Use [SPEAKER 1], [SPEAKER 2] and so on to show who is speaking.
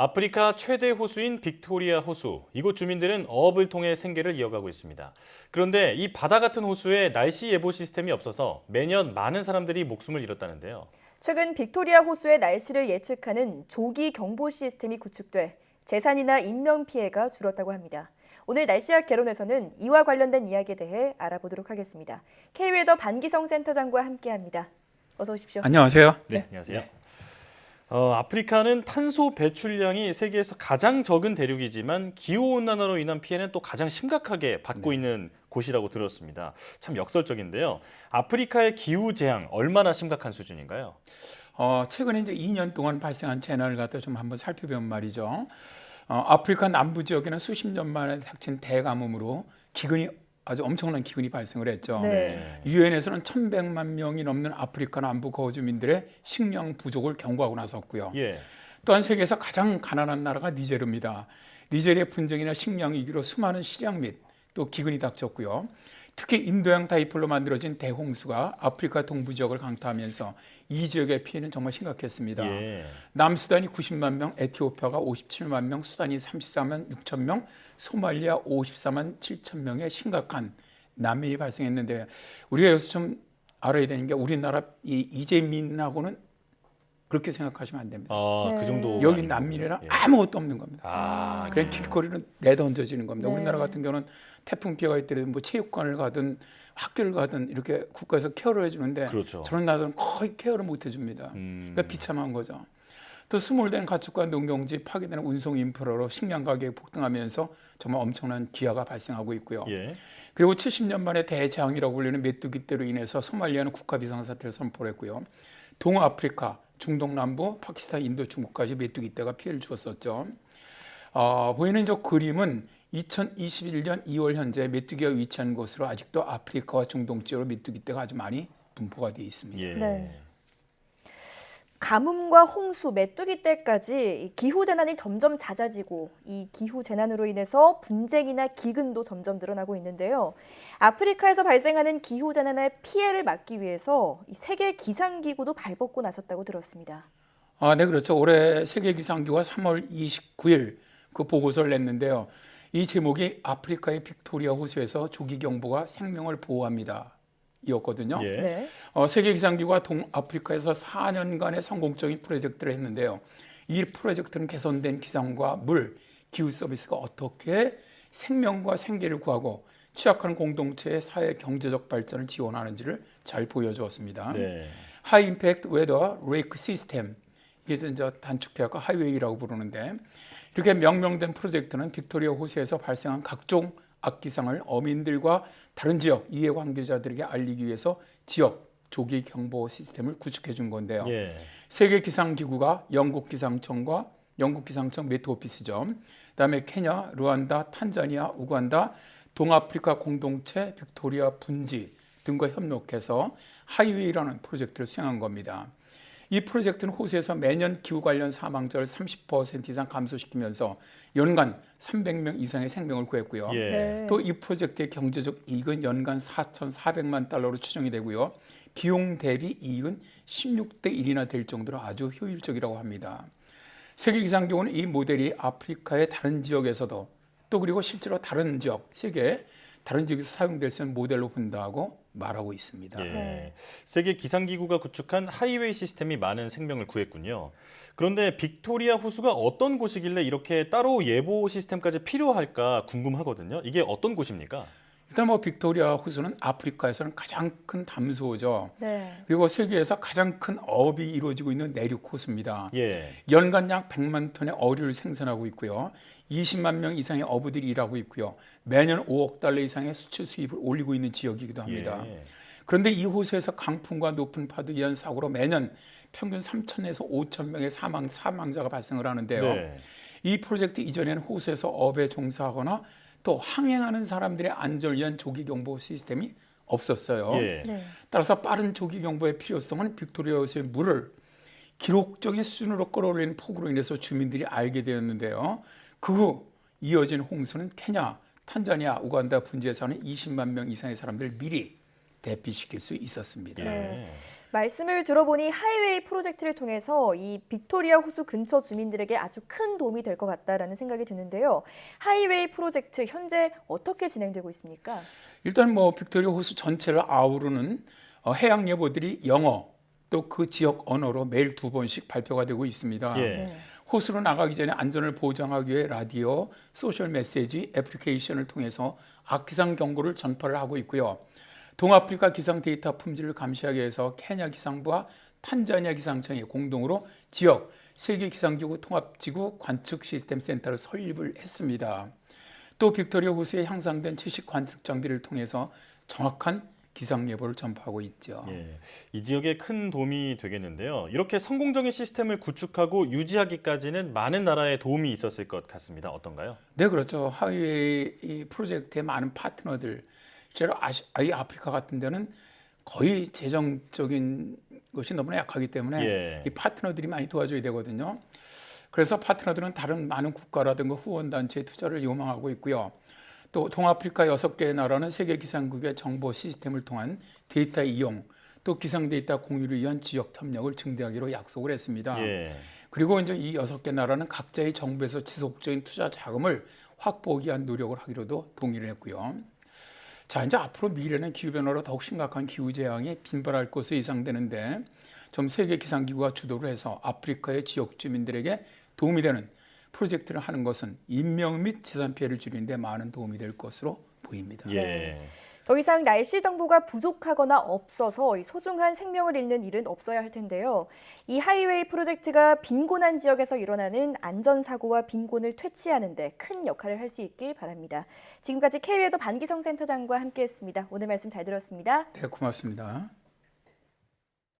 [SPEAKER 1] 아프리카 최대 호수인 빅토리아 호수. 이곳 주민들은 어업을 통해 생계를 이어가고 있습니다. 그런데 이 바다 같은 호수에 날씨 예보 시스템이 없어서 매년 많은 사람들이 목숨을 잃었다는데요.
[SPEAKER 2] 최근 빅토리아 호수의 날씨를 예측하는 조기 경보 시스템이 구축돼 재산이나 인명 피해가 줄었다고 합니다. 오늘 날씨학 개론에서는 이와 관련된 이야기에 대해 알아보도록 하겠습니다. K웨더 반기성 센터장과 함께합니다. 어서 오십시오.
[SPEAKER 3] 안녕하세요.
[SPEAKER 1] 네, 안녕하세요. 아프리카는 탄소 배출량이 세계에서 가장 적은 대륙이지만 기후온난화로 인한 피해는 또 가장 심각하게 받고 있는 곳이라고 들었습니다. 참 역설적인데요. 아프리카의 기후 재앙 얼마나 심각한 수준인가요?
[SPEAKER 3] 최근에 이제 2년 동안 발생한 재난을 갖다 좀 한번 살펴보면 말이죠. 아프리카 남부 지역에는 수십 년 만에 닥친 대가뭄으로 아주 엄청난 기근이 발생을 했죠.
[SPEAKER 2] 네.
[SPEAKER 3] 유엔에서는 1,100만 명이 넘는 아프리카 남부 거주민들의 식량 부족을 경고하고 나섰고요.
[SPEAKER 1] 예.
[SPEAKER 3] 또한 세계에서 가장 가난한 나라가 니제르입니다. 니제리의 분쟁이나 식량 위기로 수많은 실향 및 또 기근이 닥쳤고요. 특히 인도양 다이폴로 만들어진 대홍수가 아프리카 동부 지역을 강타하면서 이 지역의 피해는 정말 심각했습니다.
[SPEAKER 1] 예.
[SPEAKER 3] 남수단이 90만 명, 에티오피아가 57만 명, 수단이 34만 6천 명, 소말리아 54만 7천 명의 심각한 난민이 발생했는데 우리가 여기서 좀 알아야 되는 게 우리나라 이재민하고는 그렇게 생각하시면 안 됩니다.
[SPEAKER 1] 그 정도.
[SPEAKER 3] 여기 난민이라 아무것도 없는 겁니다. 그냥
[SPEAKER 1] 그렇군요.
[SPEAKER 3] 길거리는 내던져지는 겁니다.
[SPEAKER 2] 네.
[SPEAKER 3] 우리나라 같은 경우는 태풍 피해가 있더라도 뭐 체육관을 가든 학교를 가든 이렇게 국가에서 케어를 해주는데
[SPEAKER 1] 그렇죠.
[SPEAKER 3] 저런 나라들은 거의 케어를 못 해줍니다. 그러니까 비참한 거죠. 또 스몰된 가축과 농경지 파괴되는 운송 인프라로 식량 가격이 폭등하면서 정말 엄청난 기아가 발생하고 있고요.
[SPEAKER 1] 예.
[SPEAKER 3] 그리고 70년 만에 대재앙이라고 불리는 메뚜기떼로 인해서 소말리아는 국가 비상사태를 선포했고요. 동아프리카, 중동 남부, 파키스탄, 인도, 중국까지 메뚜기떼가 피해를 주었었죠. 보이는 저 그림은 2021년 2월 현재 메뚜기가 위치한 곳으로 아직도 아프리카와 중동 지역으로 메뚜기떼가 아주 많이 분포가 되어 있습니다.
[SPEAKER 1] 예.
[SPEAKER 2] 네. 가뭄과 홍수, 메뚜기떼까지 기후 재난이 점점 잦아지고 이 기후 재난으로 인해서 분쟁이나 기근도 점점 늘어나고 있는데요. 아프리카에서 발생하는 기후 재난의 피해를 막기 위해서 이 세계 기상 기구도 발벗고 나섰다고 들었습니다.
[SPEAKER 3] 네, 그렇죠. 올해 세계기상기구가 3월 29일 그 보고서를 냈는데요. 이 제목이 아프리카의 빅토리아 호수에서 조기 경보가 생명을 보호합니다. 이었거든요.
[SPEAKER 1] 예.
[SPEAKER 2] 네.
[SPEAKER 3] 세계기상기구가 동아프리카에서 4년간의 성공적인 프로젝트를 했는데요. 이 프로젝트는 개선된 기상과 물, 기후 서비스가 어떻게 생명과 생계를 구하고 취약한 공동체의 사회 경제적 발전을 지원하는지를 잘 보여주었습니다.
[SPEAKER 1] 네.
[SPEAKER 3] 하이 임팩트 웨더 레이크 시스템, 이게 이제 단축해서 하이웨이라고 부르는데 이렇게 명명된 프로젝트는 빅토리아 호수에서 발생한 각종 악기상을 어민들과 다른 지역 이해관계자들에게 알리기 위해서 지역 조기 경보 시스템을 구축해 준 건데요.
[SPEAKER 1] 예.
[SPEAKER 3] 세계기상기구가 영국기상청 메트오피스죠. 그다음에 케냐, 루안다, 탄자니아, 우간다, 동아프리카 공동체, 빅토리아 분지 등과 협력해서 하이웨이라는 프로젝트를 수행한 겁니다. 이 프로젝트는 호수에서 매년 기후 관련 사망자를 30% 이상 감소시키면서 연간 300명 이상의 생명을 구했고요.
[SPEAKER 1] 예.
[SPEAKER 2] 네.
[SPEAKER 3] 또 이 프로젝트의 경제적 이익은 연간 4,400만 달러로 추정이 되고요. 비용 대비 이익은 16대 1이나 될 정도로 아주 효율적이라고 합니다. 세계기상기구는 이 모델이 아프리카의 다른 지역에서도 또 그리고 실제로 다른 지역, 세계 다른 지역에서 사용될 수 있는 모델로 본다고 말하고 있습니다.
[SPEAKER 1] 예.
[SPEAKER 2] 네.
[SPEAKER 1] 세계 기상기구가 구축한 하이웨이 시스템이 많은 생명을 구했군요. 그런데 빅토리아 호수가 어떤 곳이길래 이렇게 따로 예보 시스템까지 필요할까 궁금하거든요. 이게 어떤 곳입니까?
[SPEAKER 3] 일단 뭐 빅토리아 호수는 아프리카에서는 가장 큰 담수호죠.
[SPEAKER 2] 네.
[SPEAKER 3] 그리고 세계에서 가장 큰 어업이 이루어지고 있는 내륙 호수입니다.
[SPEAKER 1] 예.
[SPEAKER 3] 연간 약 100만 톤의 어류를 생산하고 있고요. 20만 명 이상의 어부들이 일하고 있고요. 매년 5억 달러 이상의 수출 수입을 올리고 있는 지역이기도 합니다.
[SPEAKER 1] 예.
[SPEAKER 3] 그런데 이 호수에서 강풍과 높은 파도 이한 사고로 매년 평균 3천에서 5천 명의 사망자가 발생을 하는데요.
[SPEAKER 1] 네.
[SPEAKER 3] 이 프로젝트 이전에는 호수에서 어업에 종사하거나 또 항행하는 사람들의 안전을 위한 조기 경보 시스템이 없었어요.
[SPEAKER 1] 예.
[SPEAKER 2] 네.
[SPEAKER 3] 따라서 빠른 조기 경보의 필요성은 빅토리아 호수의 물을 기록적인 수준으로 끌어올리는 폭우로 인해서 주민들이 알게 되었는데요. 그 후 이어진 홍수는 케냐, 탄자니아, 우간다 분지에 사는 20만 명 이상의 사람들을 미리 대피시킬 수 있었습니다.
[SPEAKER 1] 예.
[SPEAKER 2] 말씀을 들어보니 하이웨이 프로젝트를 통해서 이 빅토리아 호수 근처 주민들에게 아주 큰 도움이 될 것 같다라는 생각이 드는데요. 하이웨이 프로젝트 현재 어떻게 진행되고 있습니까?
[SPEAKER 3] 일단 뭐 빅토리아 호수 전체를 아우르는 해양 예보들이 영어 또 그 지역 언어로 매일 2번씩 발표가 되고 있습니다.
[SPEAKER 1] 예.
[SPEAKER 3] 호수로 나가기 전에 안전을 보장하기 위해 라디오, 소셜 메시지, 애플리케이션을 통해서 악기상 경고를 전파를 하고 있고요. 동아프리카 기상 데이터 품질을 감시하기 위해서 케냐 기상부와 탄자니아 기상청이 공동으로 지역 세계 기상기구 통합지구 관측 시스템 센터를 설립을 했습니다. 또 빅토리아 호수에 향상된 최신 관측 장비를 통해서 정확한 기상 예보를 전파하고 있죠.
[SPEAKER 1] 예, 이 지역에 큰 도움이 되겠는데요. 이렇게 성공적인 시스템을 구축하고 유지하기까지는 많은 나라의 도움이 있었을 것 같습니다. 어떤가요?
[SPEAKER 3] 네, 그렇죠. 하이웨이 이 프로젝트의 많은 파트너들, 실제로 이 아프리카 같은 데는 거의 재정적인 것이 너무나 약하기 때문에
[SPEAKER 1] 예.
[SPEAKER 3] 이 파트너들이 많이 도와줘야 되거든요. 그래서 파트너들은 다른 많은 국가라든가 후원단체의 투자를 요망하고 있고요. 또 동아프리카 6개의 나라는 세계 기상국의 정보 시스템을 통한 데이터 이용, 또 기상 데이터 공유를 위한 지역 협력을 증대하기로 약속을 했습니다.
[SPEAKER 1] 예.
[SPEAKER 3] 그리고 이제 이 6개 나라는 각자의 정부에서 지속적인 투자 자금을 확보하기 위한 노력을 하기로도 동의를 했고요. 자, 이제 앞으로 미래는 기후변화로 더욱 심각한 기후재앙이 빈발할 것으로 예상되는데 좀 세계 기상기구가 주도를 해서 아프리카의 지역 주민들에게 도움이 되는 프로젝트를 하는 것은 인명 및 재산 피해를 줄이는 데 많은 도움이 될 것으로 보입니다.
[SPEAKER 1] 예.
[SPEAKER 2] 더 이상 날씨 정보가 부족하거나 없어서 이 소중한 생명을 잃는 일은 없어야 할 텐데요. 이 하이웨이 프로젝트가 빈곤한 지역에서 일어나는 안전사고와 빈곤을 퇴치하는 데 큰 역할을 할 수 있길 바랍니다. 지금까지 K웨더 반기성 센터장과 함께했습니다. 오늘 말씀 잘 들었습니다.
[SPEAKER 3] 네, 고맙습니다.